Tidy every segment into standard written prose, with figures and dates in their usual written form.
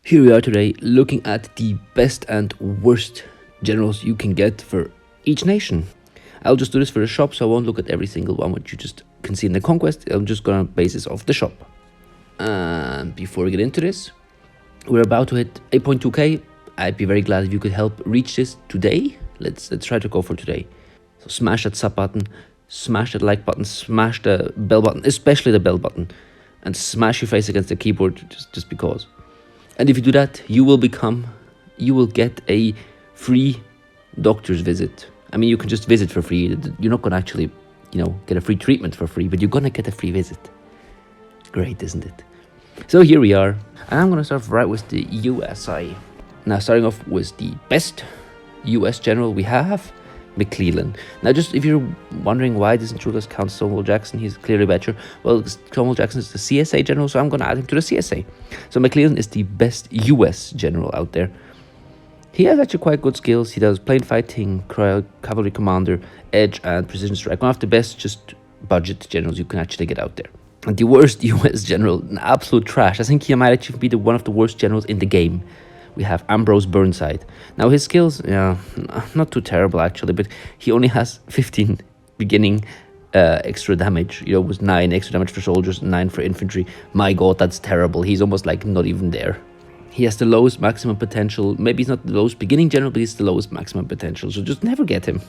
Here we are today looking at the best and worst generals you can get for each nation. I'll just do this for the shop, so I won't look at every single one which you just can see in the conquest. I'm just gonna base this off the shop. And before we get into this, we're about to hit 8.2k. I'd be very glad if you could help reach this today. Let's try to go for today. So smash that sub button, smash that like button, smash the bell button, especially the bell button, and smash your face against the keyboard just because. And if you do that, you will get a free doctor's visit. I mean, you can just visit for free. You're not going to actually, get a free treatment for free, but you're going to get a free visit. Great, isn't it? So here we are. And I'm going to start right with the USA. Now, starting off with the best US general we have, McClellan. Now, just if you're wondering why doesn't Juljas count Stonewall Jackson, he's clearly better. Well, Stonewall Jackson is the CSA general, so I'm going to add him to the CSA. So McClellan is the best US general out there. He has actually quite good skills. He does plain fighting, cavalry commander, edge, and precision strike. One of the best just budget generals you can actually get out there. And the worst US general, an absolute trash. I think he might actually be one of the worst generals in the game. We have Ambrose Burnside. Now his skills, not too terrible actually, but he only has 15 beginning extra damage. With 9 extra damage for soldiers, 9 for infantry. My god, that's terrible. He's almost like not even there. He has the lowest maximum potential. Maybe he's not the lowest beginning general, but he's the lowest maximum potential. So just never get him.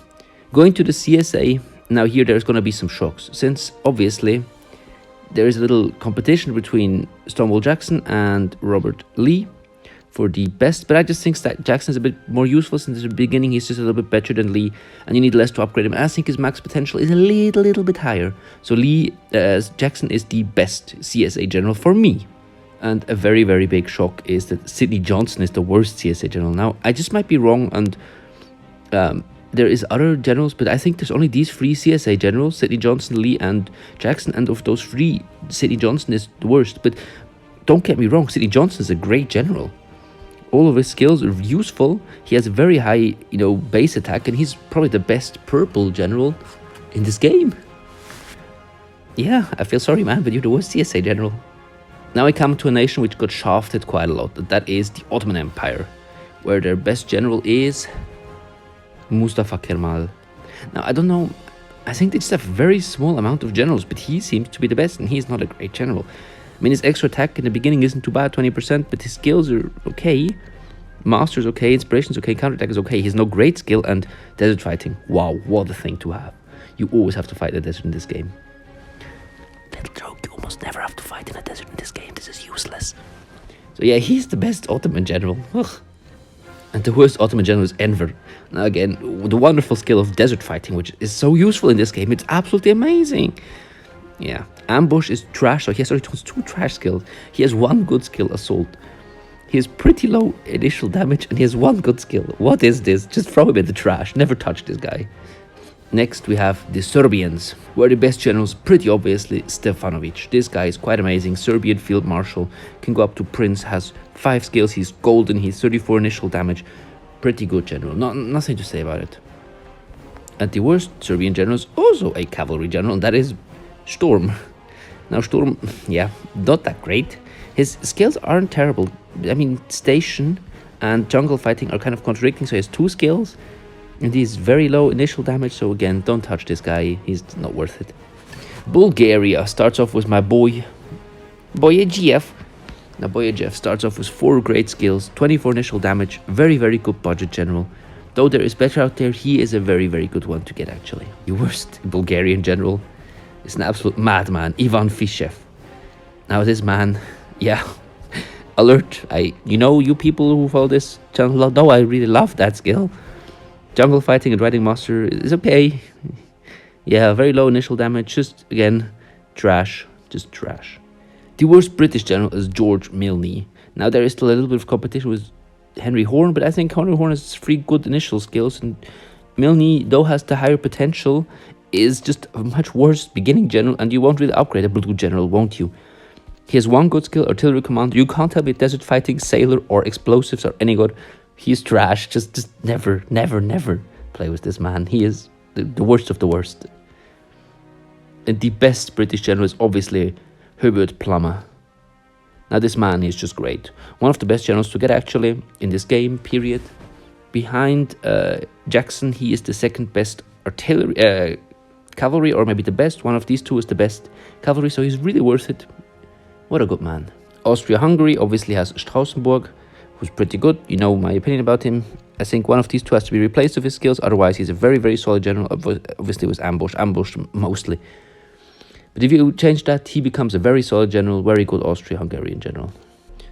Going to the CSA, now here there's going to be some shocks. Since obviously there is a little competition between Stonewall Jackson and Robert Lee for the best, but I just think that Jackson is a bit more useful since at the beginning he's just a little bit better than Lee, and you need less to upgrade him. I think his max potential is a little bit higher. So Jackson is the best CSA general for me. And a very, very big shock is that Sidney Johnson is the worst CSA general. Now, I just might be wrong, and there is other generals, but I think there's only these 3 CSA generals, Sidney Johnson, Lee, and Jackson, and of those 3, Sidney Johnson is the worst. But don't get me wrong, Sidney Johnson is a great general. All of his skills are useful. He has a very high, base attack, and he's probably the best purple general in this game. Yeah, I feel sorry, man, but you're the worst CSA general. Now I come to a nation which got shafted quite a lot. That is the Ottoman Empire, where their best general is Mustafa Kemal. Now, I don't know. I think they just have a very small amount of generals, but he seems to be the best, and he's not a great general. I mean, his extra attack in the beginning isn't too bad, 20%, but his skills are okay. Master's okay, inspiration's okay, counterattack is okay. He has no great skill, and desert fighting, wow, what a thing to have. You always have to fight the desert in this game. Little joke, you almost never have to fight in a desert in this game. This is useless. So yeah, he's the best Ottoman general. Ugh. And the worst Ottoman general is Enver. Now again, the wonderful skill of desert fighting, which is so useful in this game. It's absolutely amazing. Yeah, ambush is trash, so he has only 2 trash skills. He has 1 good skill, assault. He has pretty low initial damage, and he has 1 good skill. What is this? Just throw him in the trash. Never touch this guy. Next, we have the Serbians, where the best general is pretty obviously Stefanovic. This guy is quite amazing. Serbian field marshal, can go up to prince, has 5 skills, he's golden, he's 34 initial damage. Pretty good general, nothing to say about it. And the worst Serbian general is also a cavalry general, and that is Storm. Now Storm, not that great. His skills aren't terrible. I mean, station and jungle fighting are kind of contradicting, so he has 2 skills. And he's very low initial damage, so again, don't touch this guy, he's not worth it. Bulgaria starts off with my boy Boyajev. Now Boyajev starts off with 4 great skills, 24 initial damage, very, very good budget general. Though there is better out there, he is a very, very good one to get actually. The worst Bulgarian general is an absolute madman, Ivan Fishev. Now this man, alert, you people who follow this channel know I really love that skill. Jungle fighting and riding master is okay. Yeah, very low initial damage, just again, trash, just trash. The worst British general is George Milne. Now there is still a little bit of competition with Henry Horn, but I think Henry Horn has 3 good initial skills, and Milne, though has the higher potential, is just a much worse beginning general, and you won't really upgrade a blue general, won't you? He has 1 good skill, artillery commander. You can't tell me desert fighting, sailor, or explosives are any good. He's trash. Just never play with this man. He is the worst of the worst. And the best British general is obviously Herbert Plummer. Now this man is just great. One of the best generals to get actually in this game, period. Behind Jackson, he is the second best artillery, cavalry, or maybe the best. One of these two is the best cavalry, so he's really worth it. What a good man. Austria-Hungary obviously has Straußenburg, who's pretty good. You know my opinion about him. I think one of these two has to be replaced with his skills. Otherwise, he's a very, very solid general. Obviously, it was ambushed mostly. But if you change that, he becomes a very solid general, very good Austria-Hungarian general.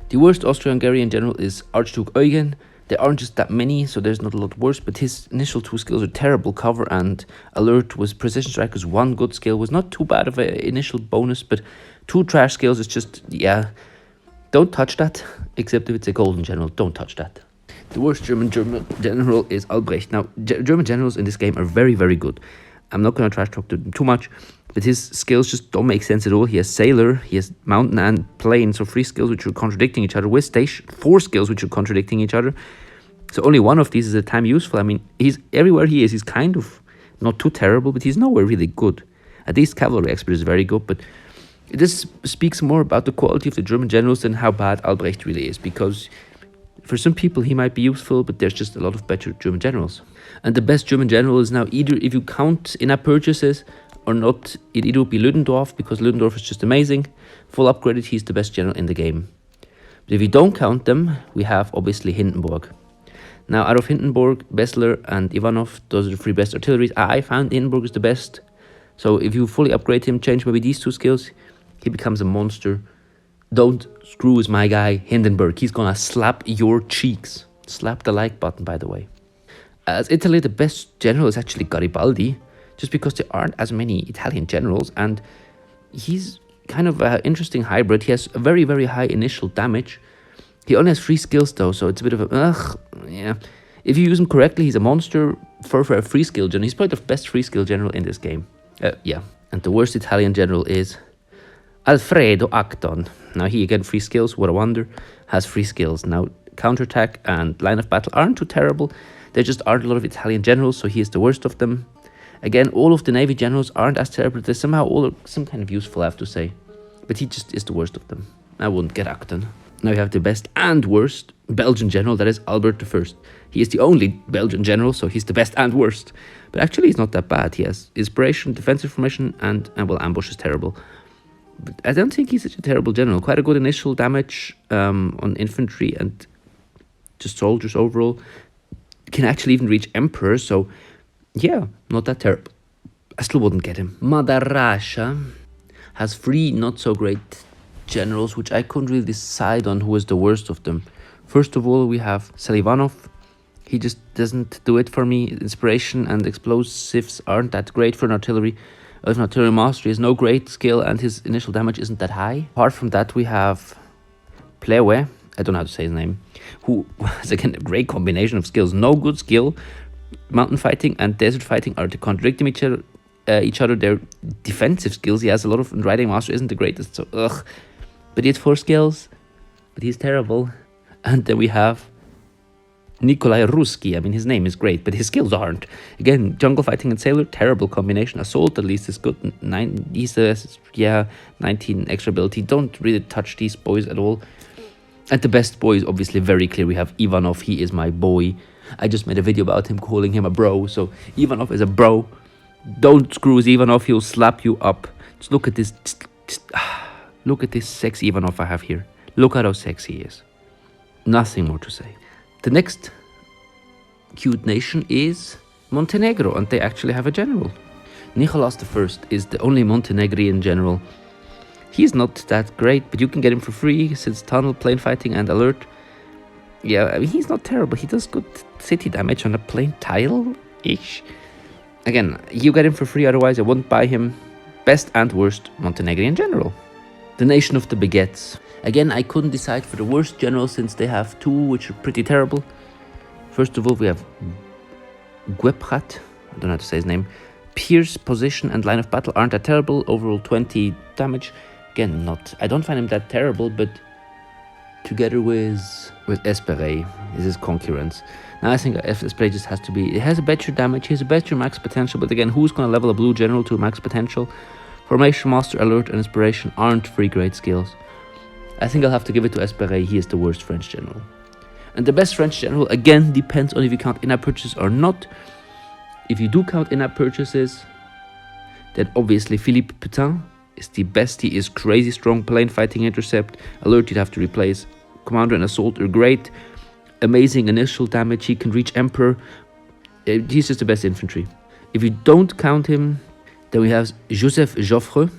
The worst Austria-Hungarian general is Archduke Eugen. There aren't just that many, so there's not a lot worse, but his initial two skills are terrible. Cover and Alert was Precision Strikers. One good skill was not too bad of an initial bonus, but two trash skills is just, yeah, don't touch that, except if it's a golden general, don't touch that. The worst German general is Albrecht. Now, German generals in this game are very, very good. I'm not going to trash talk them too much, but his skills just don't make sense at all. He has Sailor, he has Mountain and Plain, so 3 skills which are contradicting each other, with Station, 4 skills which are contradicting each other. So only one of these is at time useful. I mean, he's everywhere he is, he's kind of not too terrible, but he's nowhere really good. At least Cavalry Expert is very good, but this speaks more about the quality of the German generals than how bad Albrecht really is, because for some people he might be useful, but there's just a lot of better German generals. And the best German general is now either, if you count in-app purchases or not, it either would be Ludendorff, because Ludendorff is just amazing. Full upgraded, he's the best general in the game. But if you don't count them, we have obviously Hindenburg. Now, out of Hindenburg, Bessler and Ivanov, those are the 3 best artilleries. I found Hindenburg is the best. So if you fully upgrade him, change maybe these 2 skills, he becomes a monster. Don't screw with my guy, Hindenburg. He's gonna slap your cheeks. Slap the like button, by the way. As Italy, the best general is actually Garibaldi, just because there aren't as many Italian generals, and he's kind of an interesting hybrid. He has a very, very high initial damage. He only has 3 skills though, so it's a bit of a, yeah. If you use him correctly, he's a monster for a 3 skill general. He's probably the best 3 skill general in this game. Yeah. And the worst Italian general is Alfredo Acton. Now he again 3 skills, what a wonder, has 3 skills. Now counterattack and line of battle aren't too terrible. There just aren't a lot of Italian generals, so he is the worst of them. Again, all of the Navy generals aren't as terrible. They're somehow all some kind of useful, I have to say. But he just is the worst of them. I wouldn't get Acton. Now we have the best and worst Belgian general, that is Albert I. He is the only Belgian general, so he's the best and worst. But actually he's not that bad. He has inspiration, defensive formation, and well, ambush is terrible. But I don't think he's such a terrible general. Quite a good initial damage on infantry and just soldiers overall. Can actually even reach Emperor, so yeah, not that terrible. I still wouldn't get him. Madarasha has 3 not so great generals, which I couldn't really decide on who was the worst of them. First of all, we have Selivanov. He just doesn't do it for me. Inspiration and explosives aren't that great for an artillery. As an artillery master, he has no great skill and his initial damage isn't that high. Apart from that, we have Plewe, I don't know how to say his name, who has again a great combination of skills. No good skill. Mountain fighting and desert fighting are contradicting each other. Their defensive skills, he has a lot of, and riding master isn't the greatest, so ugh. But he has 4 skills, but he's terrible. And then we have Nikolai Ruski. I mean, his name is great, but his skills aren't. Again, jungle fighting and sailor, terrible combination. Assault at least is good. 19 extra ability. Don't really touch these boys at all. And the best boy is obviously very clear. We have Ivanov. He is my boy. I just made a video about him, calling him a bro. So Ivanov is a bro. Don't screw with Ivanov. He'll slap you up. Just look at this. Look at this sexy Ivanov I have here. Look at how sexy he is. Nothing more to say. The next cute nation is Montenegro, and they actually have a general. Nicholas I is the only Montenegrin general. He's not that great, but you can get him for free since tunnel, plane fighting, and alert. Yeah, I mean, he's not terrible. He does good city damage on a plain tile-ish. Again, you get him for free, otherwise I wouldn't buy him. Best and worst Montenegrin general. The nation of the baguettes. Again, I couldn't decide for the worst general since they have 2 which are pretty terrible. First of all, we have Gueprat. I don't know how to say his name. Pierce, position, and line of battle aren't that terrible. Overall 20 damage. Again, not. I don't find him that terrible, but together with Esperey is his concurrence. Now I think Esperey just has to be. It has a better damage. He has a better max potential. But again, who's going to level a blue general to max potential? Formation, master, alert, and inspiration aren't 3 great skills. I think I'll have to give it to Esperey. He is the worst French general. And the best French general, again, depends on if you count in-app purchases or not. If you do count in-app purchases, then obviously Philippe Pétain is the best. He is crazy strong, plane fighting, intercept, alert you'd have to replace. Commander and assault are great. Amazing initial damage, he can reach Emperor. He's just the best infantry. If you don't count him, then we have Joseph Joffre.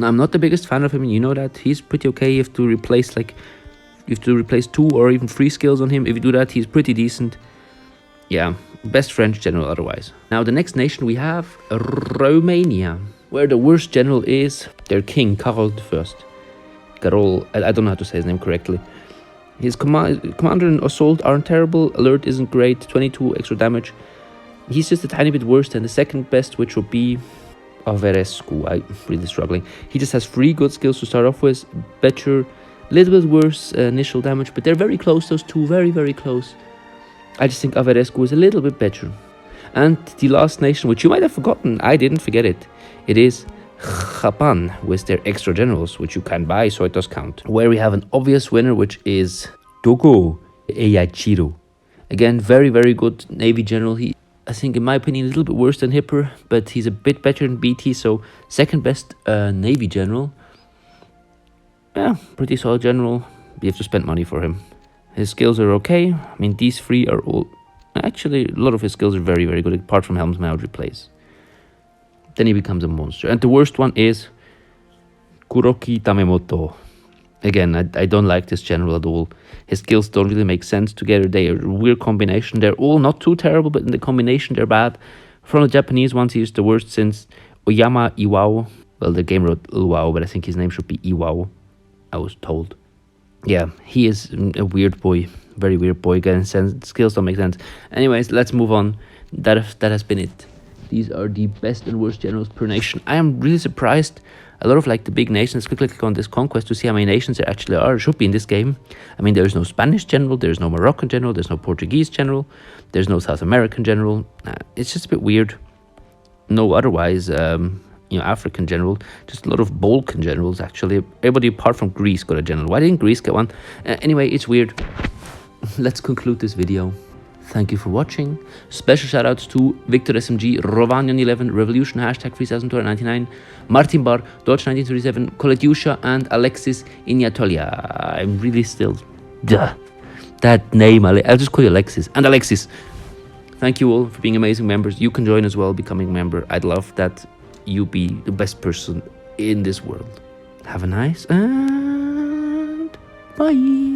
I'm not the biggest fan of him, you know that. He's pretty okay. You have to replace 2 or even 3 skills on him. If you do that, he's pretty decent. Yeah, best French general otherwise. Now the next nation we have Romania, where the worst general is their king, Carol I. Carol, I don't know how to say his name correctly. His commander and assault aren't terrible. Alert isn't great. 22 extra damage. He's just a tiny bit worse than the second best, which would be Averescu. I'm really struggling. He just has 3 good skills to start off with. Better, a little bit worse initial damage, but they're very close, those two, very, very close. I just think Averescu is a little bit better. And the last nation, which you might have forgotten, I didn't forget it. It is Japan, with their extra generals, which you can buy, so it does count. Where we have an obvious winner, which is Togo Eyachiru. Again, very, very good Navy general. He, I think, in my opinion, a little bit worse than Hipper, but he's a bit better than BT, so second best Navy general. Yeah, pretty solid general. You have to spend money for him. His skills are okay. I mean, these 3 are all... Actually, a lot of his skills are very, very good, apart from helmsman out replace. Then he becomes a monster. And the worst one is Kuroki Tamemoto. Again, I don't like this general at all. His skills don't really make sense together. They are a weird combination. They're all not too terrible, but in the combination they're bad. From the Japanese ones, he is the worst since Oyama Iwao. Well, the game wrote Iwao, but I think his name should be Iwao, I was told. Yeah, he is a weird boy. Very weird boy. Again, skills don't make sense. Anyways, let's move on. That has been it. These are the best and worst generals per nation. I am really surprised. A lot of the big nations, click on this conquest to see how many nations there actually are. Should be in this game. I mean, there's no Spanish general, there's no Moroccan general, there's no Portuguese general, there's no South American general. It's just a bit weird. No otherwise, African general. Just a lot of Balkan generals actually. Everybody apart from Greece got a general. Why didn't Greece get one? Anyway, it's weird. Let's conclude this video. Thank you for watching. Special shoutouts to Victor SMG, Rovanian11, Revolution, hashtag 3299, Martin Bar, Dodge 1937, Koletyusha, and Alexis Ignatolia. I'm really still... that name, I'll just call you Alexis. And Alexis, thank you all for being amazing members. You can join as well, becoming a member. I'd love that you be the best person in this world. Have a nice and bye.